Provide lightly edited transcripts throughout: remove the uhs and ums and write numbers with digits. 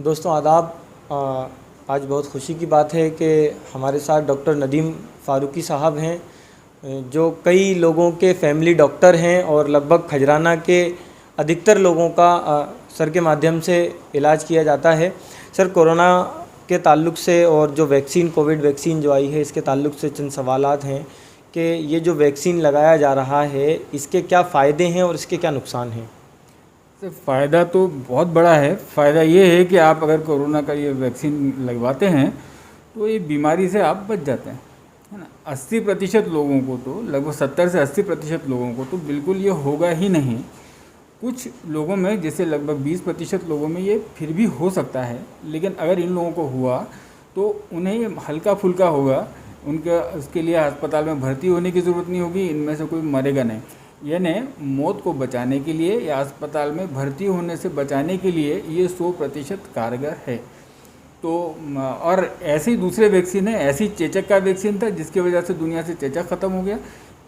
दोस्तों आदाब। आज बहुत खुशी की बात है कि हमारे साथ डॉक्टर नदीम फ़ारूकी साहब हैं, जो कई लोगों के फैमिली डॉक्टर हैं और लगभग खजराना के अधिकतर लोगों का सर के माध्यम से इलाज किया जाता है। सर, कोरोना के ताल्लुक़ से और जो वैक्सीन कोविड वैक्सीन जो आई है इसके ताल्लुक़ से चंद सवालात हैं कि ये जो वैक्सीन लगाया जा रहा है इसके क्या फ़ायदे हैं और इसके क्या नुकसान हैं? फ़ायदा तो बहुत बड़ा है। फ़ायदा ये है कि आप अगर कोरोना का ये वैक्सीन लगवाते हैं तो ये बीमारी से आप बच जाते हैं, है ना। 80% लोगों को तो, लगभग 70 से 80% लोगों को तो बिल्कुल ये होगा ही नहीं। कुछ लोगों में, जैसे लगभग 20% लोगों में ये फिर भी हो सकता है, लेकिन अगर इन लोगों को हुआ तो उन्हें ये हल्का फुल्का होगा। उनका उसके लिए अस्पताल में भर्ती होने की ज़रूरत नहीं होगी, इनमें से कोई मरेगा नहीं। यानी मौत को बचाने के लिए या अस्पताल में भर्ती होने से बचाने के लिए ये 100% कारगर है। तो और ऐसे ही दूसरे वैक्सीन है, ऐसी चेचक का वैक्सीन था जिसकी वजह से दुनिया से चेचक ख़त्म हो गया।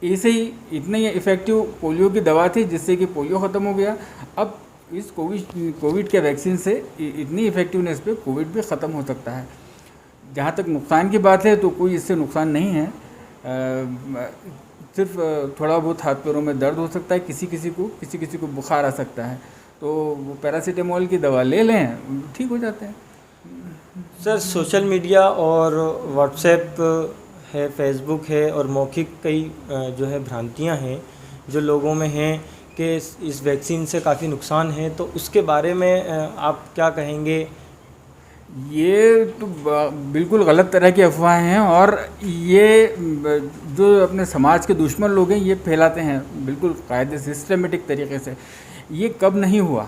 ऐसे ही इतनी इफ़ेक्टिव पोलियो की दवा थी जिससे कि पोलियो ख़त्म हो गया। अब इस कोविड के वैक्सीन से इतनी इफ़ेक्टिवनेस पे कोविड भी ख़त्म हो सकता है। जहाँ तक नुकसान की बात है तो कोई इससे नुकसान नहीं है। सिर्फ थोड़ा बहुत हाथ पैरों में दर्द हो सकता है, किसी किसी को बुखार आ सकता है, तो वो पैरासीटामोल की दवा ले लें, ठीक हो जाते हैं। सर, सोशल मीडिया और व्हाट्सएप है, फेसबुक है और मौखिक कई जो है भ्रांतियां हैं जो लोगों में हैं कि इस वैक्सीन से काफ़ी नुकसान है, तो उसके बारे में आप क्या कहेंगे? ये तो बिल्कुल गलत तरह की अफवाहें हैं और ये जो अपने समाज के दुश्मन लोग हैं ये फैलाते हैं बिल्कुल कायदे सिस्टमेटिक तरीके से। ये कब नहीं हुआ?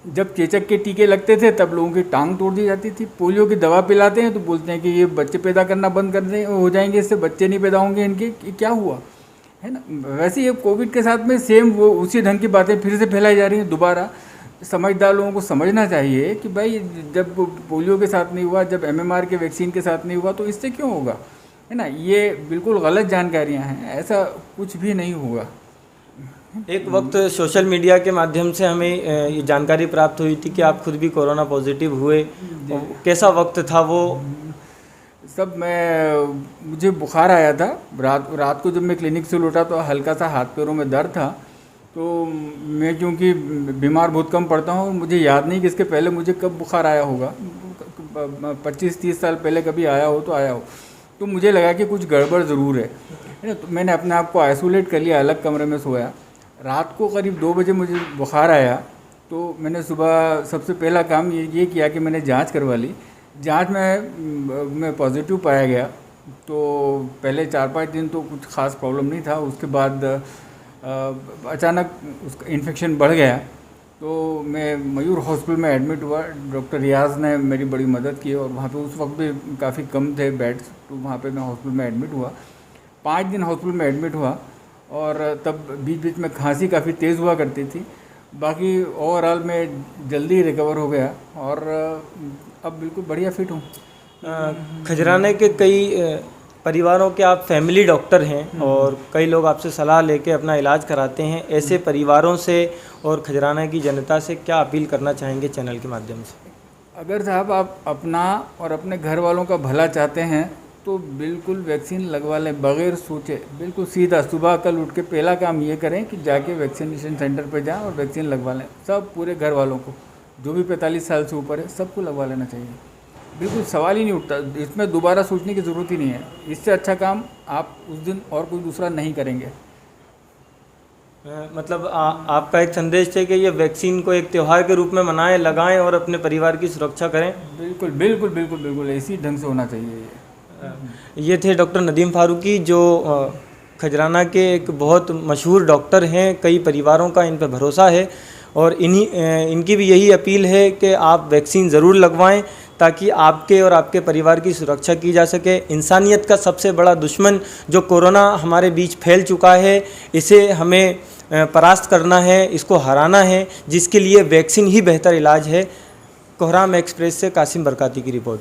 जब चेचक के टीके लगते थे तब लोगों की टांग तोड़ दी जाती थी। पोलियो की दवा पिलाते हैं तो बोलते हैं कि ये बच्चे पैदा करना बंद कर दें, हो जाएंगे, इससे बच्चे नहीं पैदा होंगे इनके। क्या हुआ, है ना। वैसे ही कोविड के साथ में सेम वो उसी ढंग की बातें फिर से फैलाई जा रही हैं दोबारा। समझदार लोगों को समझना चाहिए कि भाई जब पोलियो के साथ नहीं हुआ, जब MMR के वैक्सीन के साथ नहीं हुआ तो इससे क्यों होगा, है ना। ये बिल्कुल गलत जानकारियां हैं, ऐसा कुछ भी नहीं होगा। एक वक्त सोशल मीडिया के माध्यम से हमें ये जानकारी प्राप्त हुई थी कि आप खुद भी कोरोना पॉजिटिव हुए। कैसा वक्त था वो? मुझे बुखार आया था रात को। जब मैं क्लिनिक से लौटा तो हल्का सा हाथ पैरों में दर्द था। तो मैं क्योंकि बीमार बहुत कम पड़ता हूँ, मुझे याद नहीं कि इसके पहले मुझे कब बुखार आया होगा। 25-30 साल पहले कभी आया हो तो आया हो। तो मुझे लगा कि कुछ गड़बड़ ज़रूर है ना। तो मैंने अपने आप को आइसोलेट कर लिया, अलग कमरे में सोया। रात को करीब 2 बजे मुझे बुखार आया तो मैंने सुबह सबसे पहला काम ये किया कि मैंने जांच करवा ली। जांच में मैं पॉजिटिव पाया गया। तो पहले 4-5 दिन तो कुछ ख़ास प्रॉब्लम नहीं था। उसके बाद अचानक उसका इन्फेक्शन बढ़ गया तो मैं मयूर हॉस्पिटल में एडमिट हुआ। डॉक्टर रियाज ने मेरी बड़ी मदद की और वहाँ पे उस वक्त भी काफ़ी कम थे बेड्स, तो वहाँ पे मैं हॉस्पिटल में एडमिट हुआ। 5 दिन हॉस्पिटल में एडमिट हुआ और तब बीच बीच में खांसी काफ़ी तेज़ हुआ करती थी। बाकी ओवरऑल मैं जल्दी रिकवर हो गया और अब बिल्कुल बढ़िया फिट हूँ। खजराने के कई परिवारों के आप फैमिली डॉक्टर हैं और कई लोग आपसे सलाह लेके अपना इलाज कराते हैं। ऐसे परिवारों से और खजराना की जनता से क्या अपील करना चाहेंगे चैनल के माध्यम से? अगर साहब आप अपना और अपने घर वालों का भला चाहते हैं तो बिल्कुल वैक्सीन लगवा लें बग़ैर सोचे। बिल्कुल सीधा सुबह कल उठ के पहला काम ये करें कि जाके वैक्सीनेशन सेंटर पर जाएं और वैक्सीन लगवा लें। सब पूरे घर वालों को, जो भी 45 साल से ऊपर है, सबको लगवा लेना चाहिए। बिल्कुल सवाल ही नहीं उठता, इसमें दोबारा सोचने की ज़रूरत ही नहीं है। इससे अच्छा काम आप उस दिन और कोई दूसरा नहीं करेंगे। मतलब आपका एक संदेश है कि ये वैक्सीन को एक त्यौहार के रूप में मनाएं, लगाएं और अपने परिवार की सुरक्षा करें। बिल्कुल बिल्कुल बिल्कुल बिल्कुल इसी ढंग से होना चाहिए। ये थे डॉक्टर नदीम फ़ारूकी, जो खजराना के एक बहुत मशहूर डॉक्टर हैं। कई परिवारों का इन पर भरोसा है और इनकी भी यही अपील है कि आप वैक्सीन ज़रूर लगवाएं ताकि आपके और आपके परिवार की सुरक्षा की जा सके। इंसानियत का सबसे बड़ा दुश्मन जो कोरोना हमारे बीच फैल चुका है, इसे हमें परास्त करना है, इसको हराना है, जिसके लिए वैक्सीन ही बेहतर इलाज है। कोहराम एक्सप्रेस से कासिम बरकाती की रिपोर्ट।